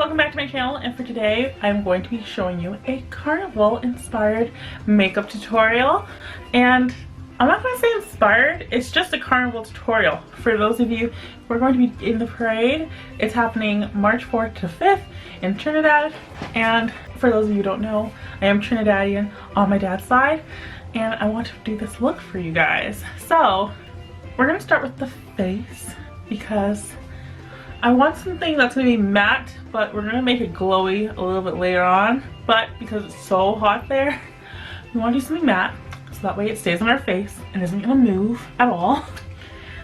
welcome back to my channel, and for today I'm going to be showing you a carnival inspired makeup tutorial. And I'm not going to say inspired, it's just a carnival tutorial. For those of you who are going to be in the parade, it's happening March 4th to 5th in Trinidad. And for those of you who don't know, I am Trinidadian on my dad's side, and I want to do this look for you guys. So we're going to start with the face because I want something that's going to be matte, but we're going to make it glowy a little bit later on. But because it's so hot there, we want to do something matte so that way it stays on our face and isn't going to move at all.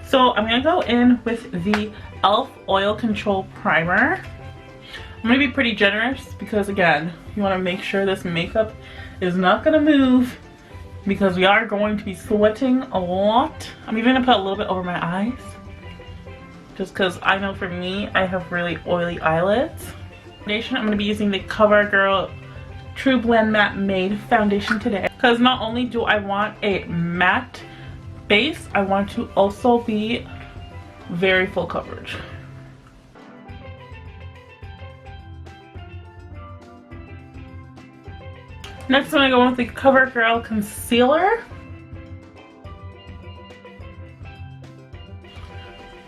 So I'm going to go in with the e.l.f. Oil Control Primer. I'm going to be pretty generous because, again, you want to make sure this makeup is not going to move because we are going to be sweating a lot. I'm even going to put a little bit over my eyes, just because I know for me, I have really oily eyelids. Foundation, I'm going to be using the CoverGirl True Blend Matte Made Foundation today. Because not only do I want a matte base, I want to also be very full coverage. Next, I'm going to go with the CoverGirl Concealer.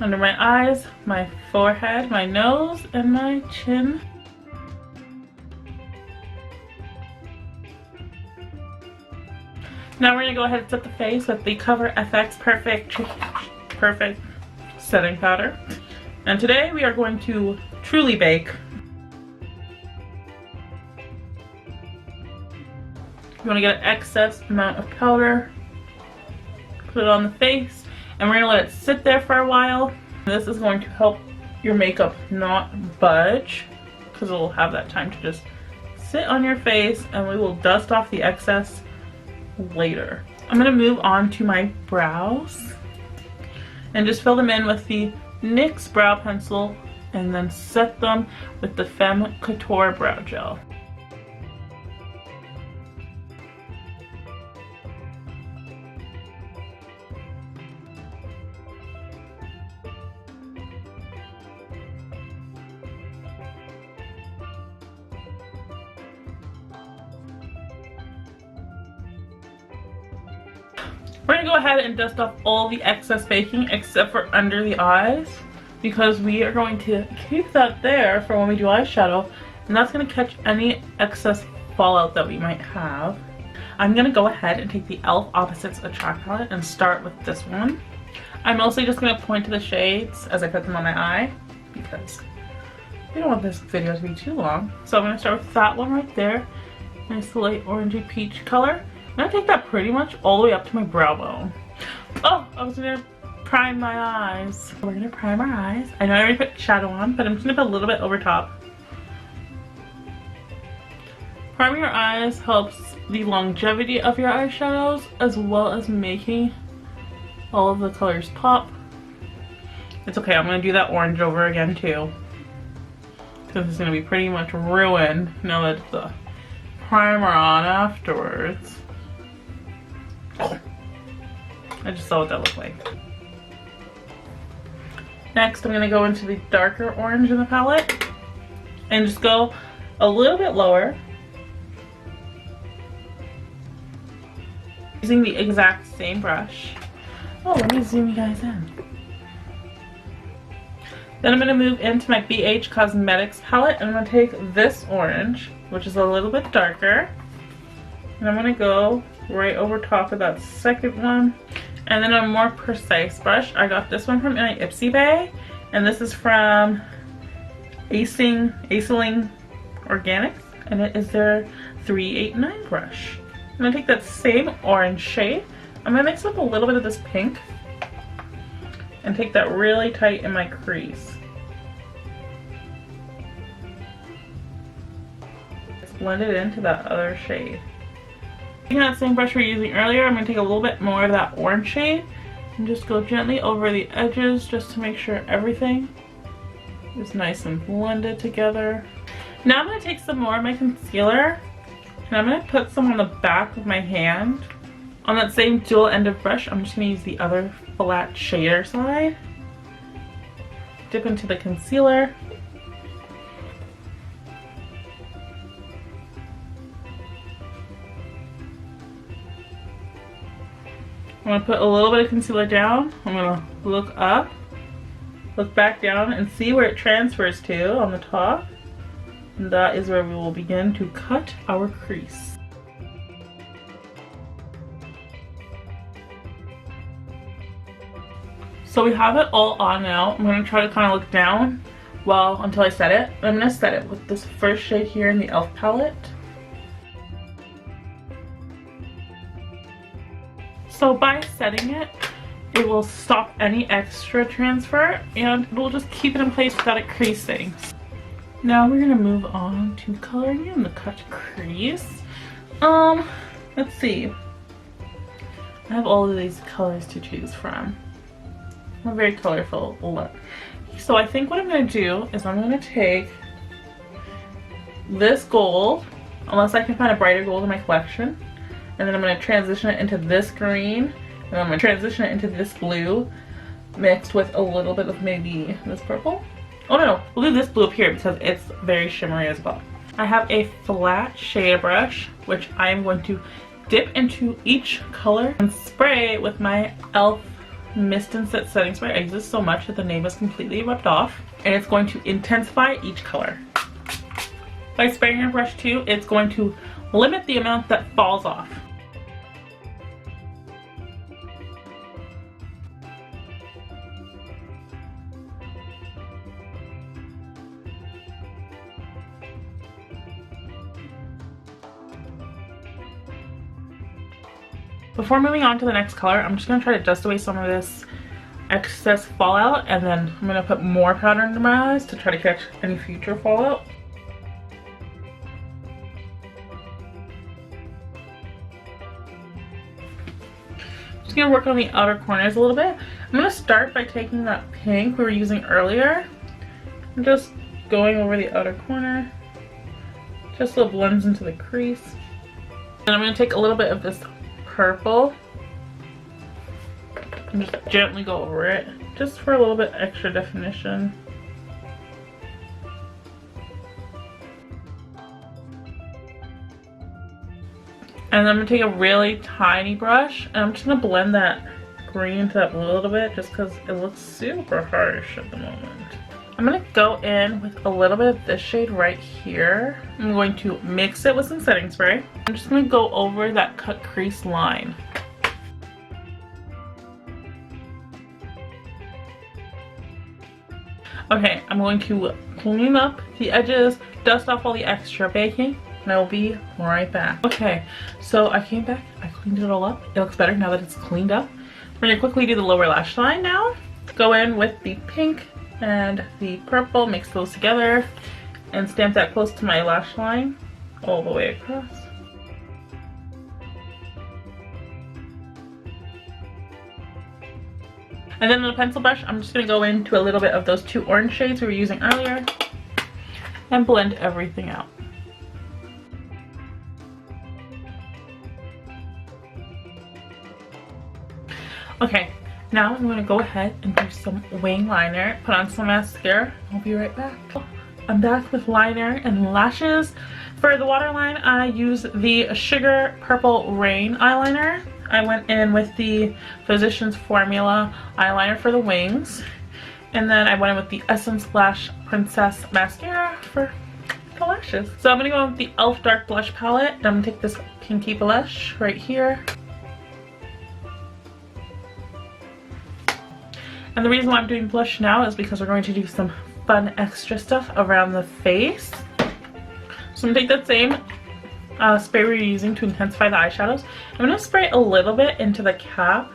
Under my eyes, my forehead, my nose, and my chin. Now we're going to go ahead and set the face with the Cover FX Perfect Setting Powder. And today we are going to truly bake. You want to get an excess amount of powder, put it on the face, and we're going to let it sit there for a while. This is going to help your makeup not budge because it will have that time to just sit on your face, and we will dust off the excess later. I'm going to move on to my brows and just fill them in with the NYX brow pencil and then set them with the Femme Couture brow gel. We're going to go ahead and dust off all the excess baking except for under the eyes, because we are going to keep that there for when we do eyeshadow, and that's going to catch any excess fallout that we might have. I'm going to go ahead and take the e.l.f. Opposites Attract palette and start with this one. I'm mostly just going to point to the shades as I put them on my eye because we don't want this video to be too long. So I'm going to start with that one right there. Nice light orangey peach color. I'm going to take that pretty much all the way up to my brow bone. Oh, I was going to prime my eyes. We're going to prime our eyes. I know I already put shadow on, but I'm just going to put a little bit over top. Priming your eyes helps the longevity of your eyeshadows as well as making all of the colors pop. It's okay, I'm going to do that orange over again too, because it's going to be pretty much ruined now that it's the primer on afterwards. I just saw what that looked like. Next, I'm going to go into the darker orange in the palette and just go a little bit lower, using the exact same brush. Oh, let me zoom you guys in. Then I'm going to move into my BH Cosmetics palette, and I'm going to take this orange, which is a little bit darker, and I'm going to go right over top of that second one. And then a more precise brush, I got this one from my Ipsy bag, and this is from Aceling Organics, and it is their 389 brush. I'm going to take that same orange shade, I'm going to mix up a little bit of this pink and take that really tight in my crease. Just blend it into that other shade. Taking that same brush we were using earlier, I'm going to take a little bit more of that orange shade and just go gently over the edges just to make sure everything is nice and blended together. Now I'm going to take some more of my concealer and I'm going to put some on the back of my hand. On that same dual end of brush, I'm just going to use the other flat shader side. Dip into the concealer I'm going to put a little bit of concealer down. I'm going to look up, look back down, and see where it transfers to on the top. And that is where we will begin to cut our crease. So we have it all on now. I'm going to try to kind of look down until I set it. I'm going to set it with this first shade here in the e.l.f. palette. So by setting it, it will stop any extra transfer and it will just keep it in place without it creasing. Now we're gonna move on to coloring in the cut crease. Let's see. I have all of these colors to choose from. A very colorful look. So I think what I'm gonna do is I'm gonna take this gold, unless I can find a brighter gold in my collection, and then I'm going to transition it into this green, and I'm going to transition it into this blue, mixed with a little bit of maybe this purple. Oh no, we'll do this blue up here because it's very shimmery as well. I have a flat shade brush, which I am going to dip into each color and spray with my e.l.f. Mist and Set Setting Spray. I use this so much that the name is completely rubbed off, and it's going to intensify each color. By spraying your brush too, it's going to limit the amount that falls off. Before moving on to the next color, I'm just going to try to dust away some of this excess fallout, and then I'm going to put more powder under my eyes to try to catch any future fallout. Just going to work on the outer corners a little bit. I'm going to start by taking that pink we were using earlier and just going over the outer corner just so it blends into the crease. And I'm going to take a little bit of this purple and just gently go over it just for a little bit extra definition. And I'm going to take a really tiny brush and I'm just going to blend that green into that blue a little bit just because it looks super harsh at the moment. I'm going to go in with a little bit of this shade right here. I'm going to mix it with some setting spray. I'm just going to go over that cut crease line. Okay, I'm going to clean up the edges, dust off all the extra baking, and I will be right back. Okay, so I came back, I cleaned it all up. It looks better now that it's cleaned up. We're going to quickly do the lower lash line now. Go in with the pink and the purple, mix those together, and stamp that close to my lash line all the way across. And then with a pencil brush, I'm just going to go into a little bit of those two orange shades we were using earlier and blend everything out. Okay, now I'm going to go ahead and do some wing liner, put on some mascara. I'll be right back. I'm back with liner and lashes. For the waterline, I use the Sugar Purple Rain eyeliner. I went in with the Physicians Formula eyeliner for the wings. And then I went in with the Essence Lash Princess mascara for the lashes. So I'm going to go with the e.l.f. Dark Blush Palette. I'm going to take this pinky blush right here. And the reason why I'm doing blush now is because we're going to do some fun extra stuff around the face. So I'm going to take that same spray we're using to intensify the eyeshadows. I'm going to spray a little bit into the cap.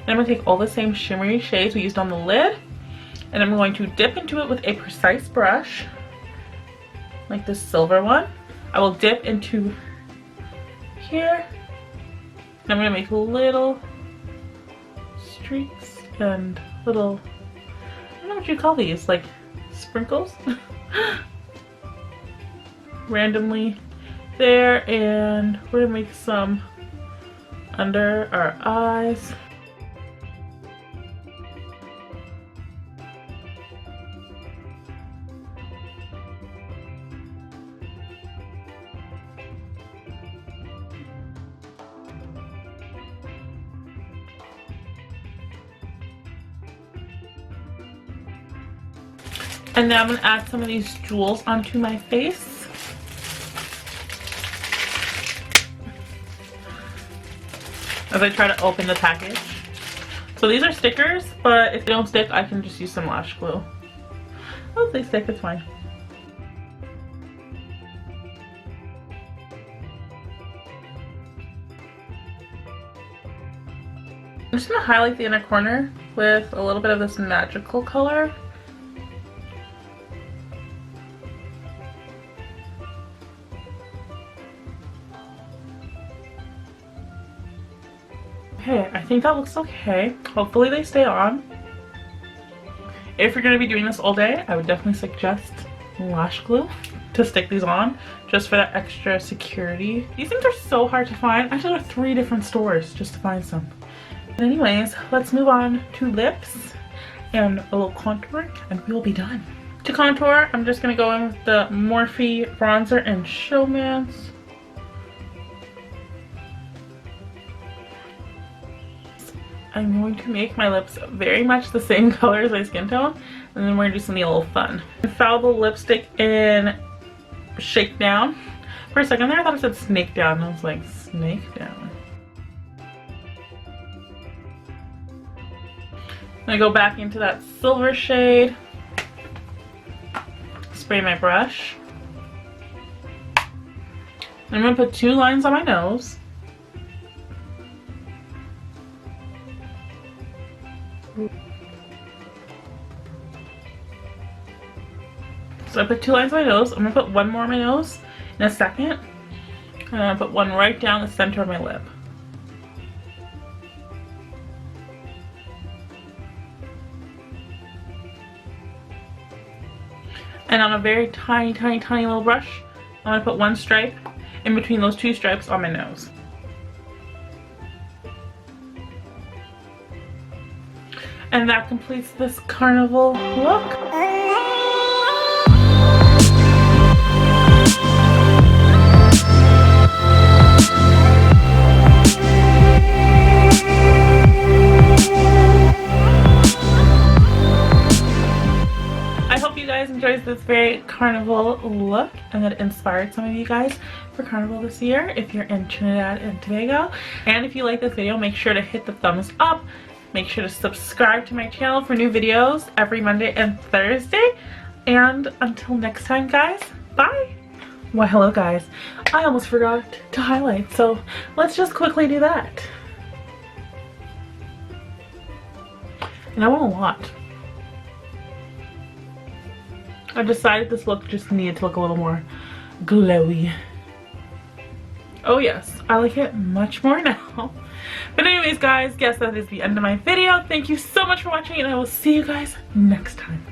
And I'm going to take all the same shimmery shades we used on the lid. And I'm going to dip into it with a precise brush, like this silver one. I will dip into here. And I'm going to make little streaks and little, I don't know what you call these, like sprinkles randomly there, and we're gonna make some under our eyes. And now I'm going to add some of these jewels onto my face. As I try to open the package. So these are stickers, but if they don't stick, I can just use some lash glue. Oh, if they stick, it's fine. I'm just going to highlight the inner corner with a little bit of this magical color. Okay, I think that looks okay. Hopefully they stay on. If you're going to be doing this all day, I would definitely suggest lash glue to stick these on, just for that extra security. These things are so hard to find. I had to go to 3 different stores just to find some. But anyways, let's move on to lips and a little contour, and we'll be done. To contour, I'm just going to go in with the Morphe bronzer and Showmance. I'm going to make my lips very much the same color as my skin tone, and then we're going to do something a little fun. Infallible lipstick in Shakedown. For a second there, I thought it said Snake Down, and I was like, Snake Down. I'm going to go back into that silver shade. Spray my brush. I'm going to put 2 lines on my nose. So I put 2 lines on my nose. I'm going to put 1 more on my nose in a second. And I'm going to put 1 right down the center of my lip. And on a very tiny, tiny, tiny little brush, I'm going to put 1 stripe in between those 2 stripes on my nose. And that completes this carnival look. I hope you guys enjoyed this very carnival look and that it inspired some of you guys for carnival this year if you're in Trinidad and Tobago. And if you like this video, make sure to hit the thumbs up. Make sure to subscribe to my channel for new videos every Monday and Thursday. And until next time, guys, bye! Well, hello guys. I almost forgot to highlight, so let's just quickly do that. And I want a lot. I decided this look just needed to look a little more glowy. Oh yes, I like it much more now. But anyways guys, yes, that is the end of my video. Thank you so much for watching, and I will see you guys next time.